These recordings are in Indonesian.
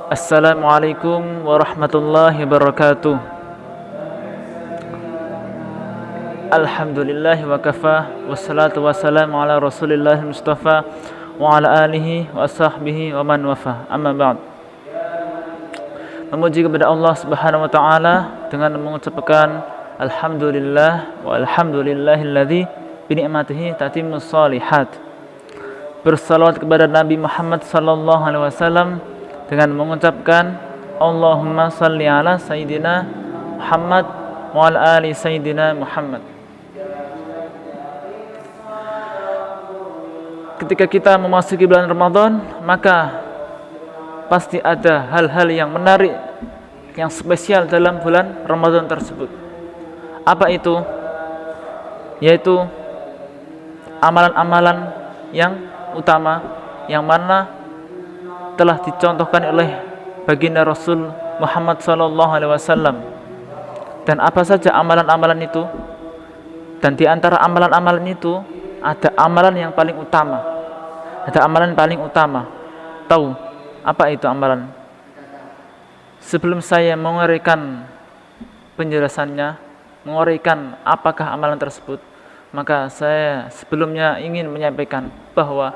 Assalamualaikum warahmatullahi wabarakatuh. Alhamdulillah wa kafa, wassalatu wassalamu ala rasulillah mustafa wa ala alihi wa sahbihi wa man wafa. Amma ba'd. Memuji kepada Allah Subhanahu wa taala dengan mengucapkan alhamdulillah wa alhamdulillahilladzi bi ni'matihi tatimmus shalihat. Bersalawat kepada Nabi Muhammad sallallahu alaihi wasallam dengan mengucapkan Allahumma salli ala Sayyidina Muhammad wa ala ali Sayyidina Muhammad. Ketika kita memasuki bulan Ramadan, maka pasti ada hal-hal yang menarik, yang spesial dalam bulan Ramadan tersebut. Apa itu? Yaitu amalan-amalan yang utama, yang mana telah dicontohkan oleh baginda Rasul Muhammad sallallahu alaihi wasallam. Dan apa saja amalan-amalan itu? Dan di antara amalan-amalan itu ada amalan yang paling utama. Ada amalan paling utama. Tahu apa itu amalan? Sebelum saya menguraikan penjelasannya, menguraikan apakah amalan tersebut, maka saya sebelumnya ingin menyampaikan bahwa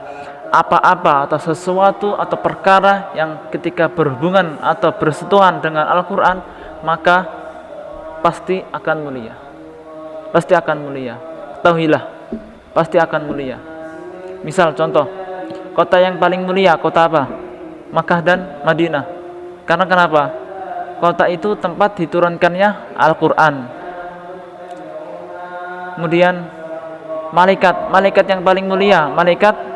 apa-apa atau sesuatu atau perkara yang ketika berhubungan atau bersentuhan dengan Al-Quran, maka pasti akan mulia. Pasti akan mulia. Ketahuilah, pasti akan mulia. Misal contoh, kota yang paling mulia, kota apa? Makkah dan Madinah. Karena kenapa? Kota itu tempat diturunkannya Al-Quran. Kemudian malaikat yang paling mulia, malaikat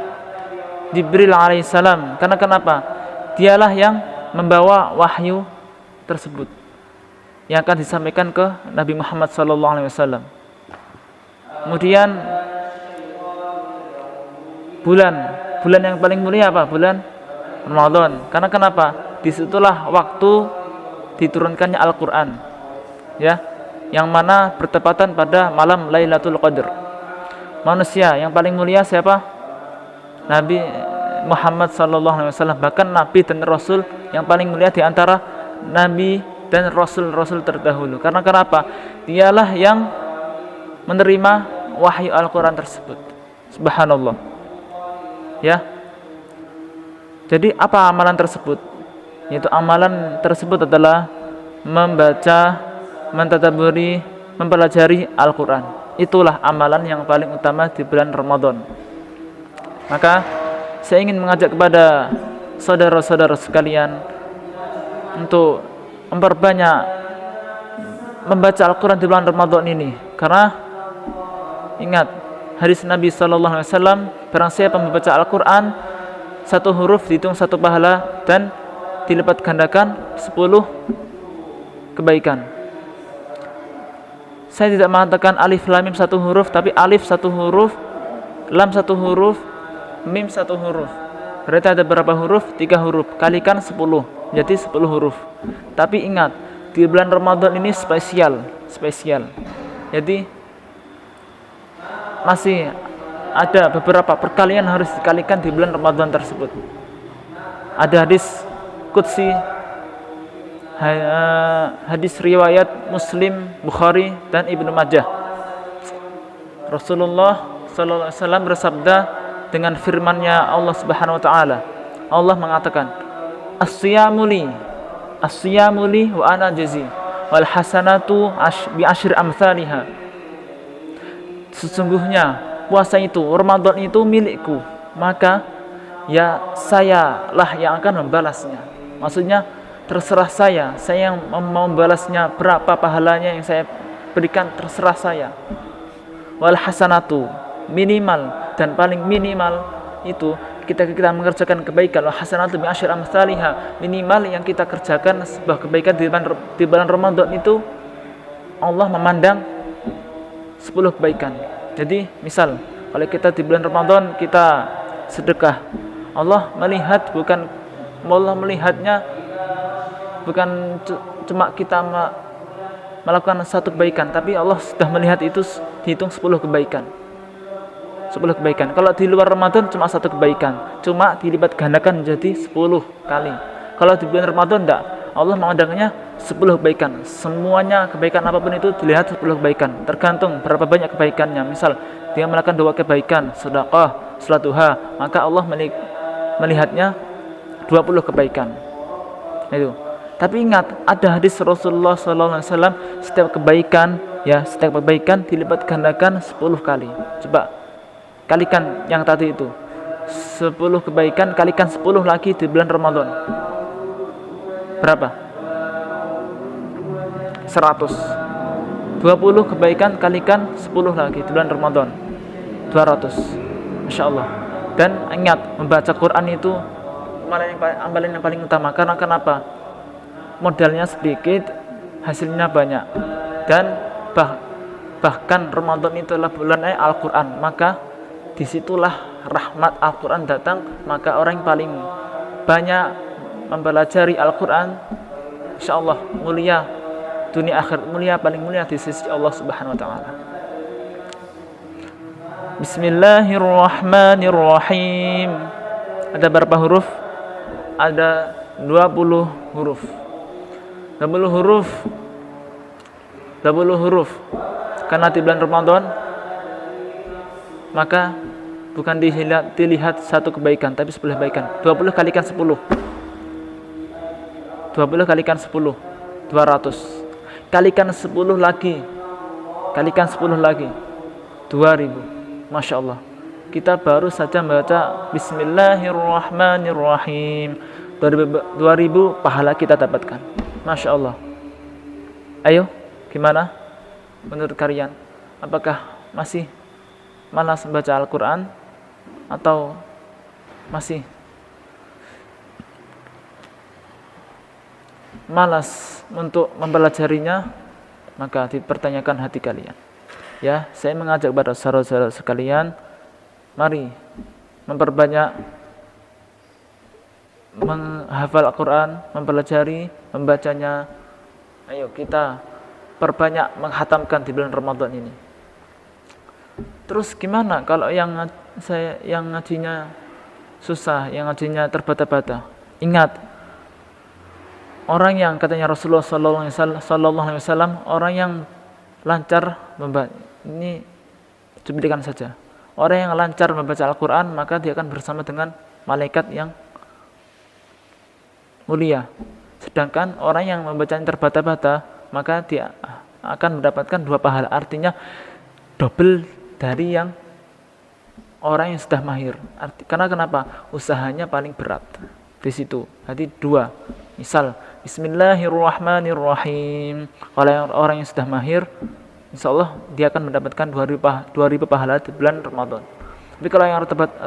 Jibril alaihissalam. Karena kenapa? Dialah yang membawa wahyu tersebut yang akan disampaikan ke Nabi Muhammad SAW. Kemudian bulan yang paling mulia apa? Bulan Ramadan. Karena kenapa? Disitulah waktu diturunkannya Al-Quran, ya, yang mana bertepatan pada malam Lailatul Qadar. Manusia yang paling mulia siapa? Nabi Muhammad SAW. Bahkan Nabi dan Rasul yang paling mulia di antara Nabi dan Rasul-Rasul terdahulu. Karena kenapa? Dialah yang menerima wahyu Al-Quran tersebut. Subhanallah. Ya. Jadi apa amalan tersebut? Yaitu amalan tersebut adalah membaca, mentadabburi, mempelajari Al-Quran. Itulah amalan yang paling utama di bulan Ramadan. Maka saya ingin mengajak kepada saudara-saudara sekalian untuk memperbanyak membaca Al-Quran di bulan Ramadan ini. Karena ingat hadis Nabi SAW, barang siapa membaca Al-Quran, satu huruf dihitung satu pahala dan dilipat gandakan 10 kebaikan. Saya tidak mengatakan alif lam mim satu huruf, tapi alif satu huruf, lam satu huruf, mim satu huruf. Berarti ada berapa huruf? 3 huruf. Kalikan 10, jadi 10 huruf. Tapi ingat, di bulan Ramadan ini spesial. Jadi masih ada beberapa perkalian harus dikalikan di bulan Ramadan tersebut. Ada hadis qudsi, hadis riwayat Muslim, Bukhari dan Ibnu Majah. Rasulullah sallallahu alaihi wasallam bersabda dengan firman-Nya Allah Subhanahu wa taala. Allah mengatakan, "As-siyamu li wa ana jazi wal hasanatu bi asyri amsalha." Sesungguhnya puasa itu, Ramadan itu milikku, maka ya saya lah yang akan membalasnya. Maksudnya terserah saya yang mau membalasnya, berapa pahalanya yang saya berikan terserah saya. Wal hasanatu, minimal dan paling minimal itu kita mengerjakan kebaikan, wa hasanatu bi asyri amsalha, minimal yang kita kerjakan sebuah kebaikan di bulan Ramadan itu Allah memandang 10 kebaikan. Jadi misal kalau kita di bulan Ramadan kita sedekah, Allah melihatnya bukan cuma kita melakukan satu kebaikan, tapi Allah sudah melihat itu dihitung 10 kebaikan. 10 kebaikan. Kalau di luar Ramadan cuma satu kebaikan, cuma dilipat gandakan menjadi 10 kali. Kalau di bulan Ramadan enggak. Allah mengadakannya 10 kebaikan. Semuanya kebaikan apapun itu dilihat 10 kebaikan. Tergantung berapa banyak kebaikannya. Misal dia melakukan 2 kebaikan, sedekah, salat duha, maka Allah melihatnya 20 kebaikan. Itu. Tapi ingat, ada hadis Rasulullah SAW, setiap kebaikan dilipat gandakan 10 kali. Coba kalikan yang tadi itu. 10 kebaikan kalikan 10 lagi di bulan Ramadan. Berapa? 100. 20 kebaikan kalikan 10 lagi di bulan Ramadan. 200. Masya Allah. Dan ingat, membaca Quran itu amalan yang paling utama. Karena kenapa? Modalnya sedikit, hasilnya banyak. Dan bahkan Ramadan itu adalah bulan Al-Quran. Maka disitulah rahmat Al-Quran datang. Maka orang yang paling banyak mempelajari Al-Quran, insya Allah mulia dunia akhirat, mulia, paling mulia di sisi Allah Subhanahu wa taala. Bismillahirrahmanirrahim. Ada berapa huruf? Ada 20 huruf. 20 huruf. Karena di bulan Ramadan, maka bukan dilihat satu kebaikan, tapi 10 kebaikan. 20 kalikan 10. 20 kalikan 10. 200. Kalikan 10 lagi. 2000. Masya Allah. Kita baru saja membaca Bismillahirrahmanirrahim. 2000 pahala kita dapatkan. Masya Allah. Ayo, gimana menurut kalian? Apakah masih malas membaca Al-Quran atau masih malas untuk mempelajarinya? Maka dipertanyakan hati kalian. Ya, saya mengajak kepada saudara-saudara sekalian, mari memperbanyak menghafal Al-Quran, mempelajari, membacanya. Ayo kita perbanyak menghatamkan di bulan Ramadan ini. Terus gimana kalau yang ngajinya susah, yang ngajinya terbata-bata? Ingat, orang yang katanya Rasulullah Sallallahu Alaihi Wasallam, orang yang lancar membaca, ini cuplikan saja. Orang yang lancar membaca Al-Quran, maka dia akan bersama dengan malaikat yang mulia. Sedangkan orang yang membacanya terbata-bata, maka dia akan mendapatkan 2 pahala. Artinya double dari yang orang yang sudah mahir. Karena kenapa? Usahanya paling berat di situ. Jadi 2. Misal Bismillahirrahmanirrahim. Kalau orang yang sudah mahir, insya Allah dia akan mendapatkan 2000 pahala di bulan Ramadan. Tapi kalau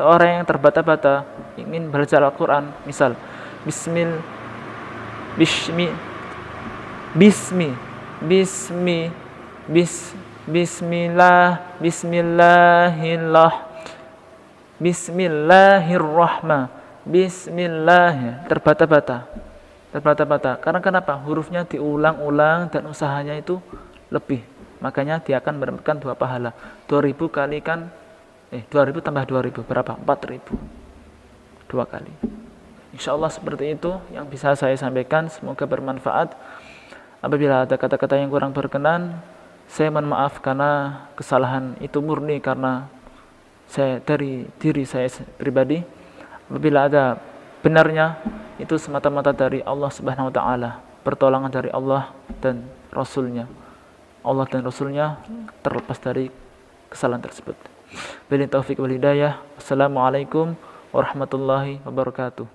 orang yang terbata-bata ingin belajar Al-Quran, misal Bismillahirrahmanirrahim, terbata-bata. Karena kenapa? Hurufnya diulang-ulang dan usahanya itu lebih. Makanya dia akan mendapatkan 2 pahala. 2000 kalikan 2000 tambah 2000 berapa? 4000. 2 kali. Insyaallah seperti itu yang bisa saya sampaikan, semoga bermanfaat. Apabila ada kata-kata yang kurang berkenan, saya mohon maaf karena kesalahan itu murni karena dari diri saya pribadi. Apabila ada benarnya, itu semata-mata dari Allah Subhanahu wa taala, pertolongan dari Allah dan Rasulnya. Allah dan Rasulnya terlepas dari kesalahan tersebut. Billahi taufik wal hidayah. Assalamualaikum warahmatullahi wabarakatuh.